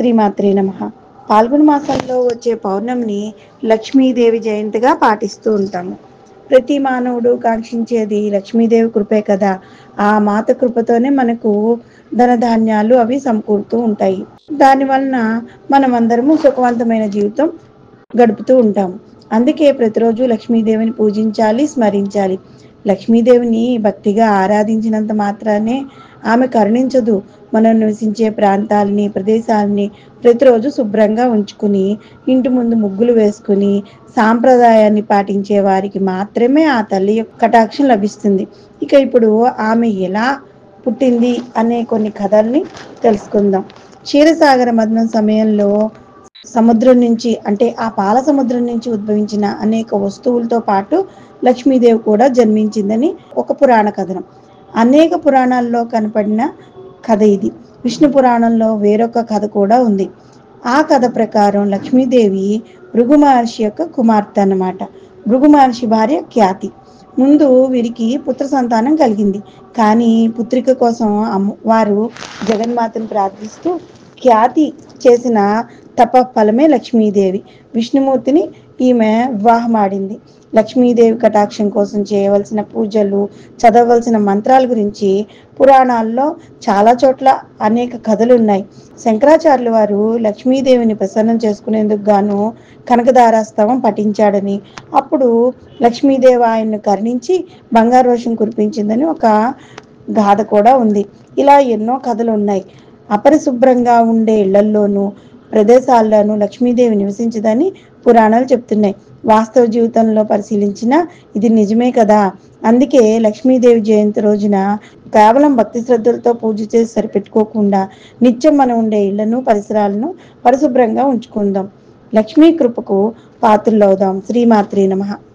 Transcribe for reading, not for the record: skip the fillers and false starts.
శ్రీమాత్రే నమః. పాల్గొన మాసంలో వచ్చే పౌర్ణమిని లక్ష్మీదేవి జయంతిగా పాటిస్తూ ఉంటాము. ప్రతి మానవుడు కాంక్షించేది లక్ష్మీదేవి కృపే కదా. ఆ మాత కృపతోనే మనకు ధనధాన్యాలు అవి సమకూరుతూ ఉంటాయి. దానివలన మనమందరము సుఖవంతమైన జీవితం గడుపుతూ ఉంటాం. అందుకే ప్రతిరోజు లక్ష్మీదేవిని పూజించాలి, స్మరించాలి. లక్ష్మీదేవిని భక్తిగా ఆరాధించినంత మాత్రానే ఆమె కరుణించదు. మనం నివసించే ప్రాంతాలని, ప్రదేశాలని ప్రతిరోజు శుభ్రంగా ఉంచుకుని, ఇంటి ముందు ముగ్గులు వేసుకుని, సాంప్రదాయాన్ని పాటించే వారికి మాత్రమే ఆ తల్లి యొక్క కటాక్షం లభిస్తుంది. ఇక ఇప్పుడు ఆమె ఎలా పుట్టింది అనే కొన్ని కథల్ని తెలుసుకుందాం. క్షీరసాగర మథనం సమయంలో సముద్రం నుంచి అంటే ఆ పాల సముద్రం నుంచి ఉద్భవించిన అనేక వస్తువులతో పాటు లక్ష్మీదేవి కూడా జన్మించిందని ఒక పురాణ కథనం. అనేక పురాణాల్లో కనపడిన కథ ఇది. విష్ణు పురాణంలో వేరొక కథ కూడా ఉంది. ఆ కథ ప్రకారం లక్ష్మీదేవి భృగు మహర్షి యొక్క కుమార్తె అన్నమాట. భృగు మహర్షి భార్య ఖ్యాతి. ముందు వీరికి పుత్ర సంతానం కలిగింది. కానీ పుత్రిక కోసం వారు జగన్మాతను ప్రార్థిస్తూ ఖ్యాతి చేసిన తప ఫలమే లక్ష్మీదేవి. విష్ణుమూర్తిని ఈమె వివాహమాడింది. లక్ష్మీదేవి కటాక్షం కోసం చేయవలసిన పూజలు, చదవవలసిన మంత్రాల గురించి పురాణాల్లో చాలా చోట్ల అనేక కథలు ఉన్నాయి. శంకరాచార్యుల వారు లక్ష్మీదేవిని ప్రసన్నం చేసుకునేందుకు గాను కనకదారాస్తవం పఠించాడని, అప్పుడు లక్ష్మీదేవి ఆయన్ను కరుణించి బంగారు వర్షం కురిపించిందని ఒక గాథ కూడా ఉంది. ఇలా ఎన్నో కథలు ఉన్నాయి. అపరిశుభ్రంగా ఉండే ఇళ్లల్లోనూ ప్రదేశాల్లోనూ లక్ష్మీదేవి నివసించదని పురాణాలు చెప్తున్నాయి. వాస్తవ జీవితంలో పరిశీలించినా ఇది నిజమే కదా. అందుకే లక్ష్మీదేవి జయంతి రోజున కేవలం భక్తి శ్రద్ధలతో పూజ చేసి సరిపెట్టుకోకుండా నిత్యం మనం ఉండే ఇళ్లను, పరిసరాలను పరిశుభ్రంగా ఉంచుకుందాం. లక్ష్మీ కృపకు పాత్రులవుదాం. శ్రీమాత్రే నమః.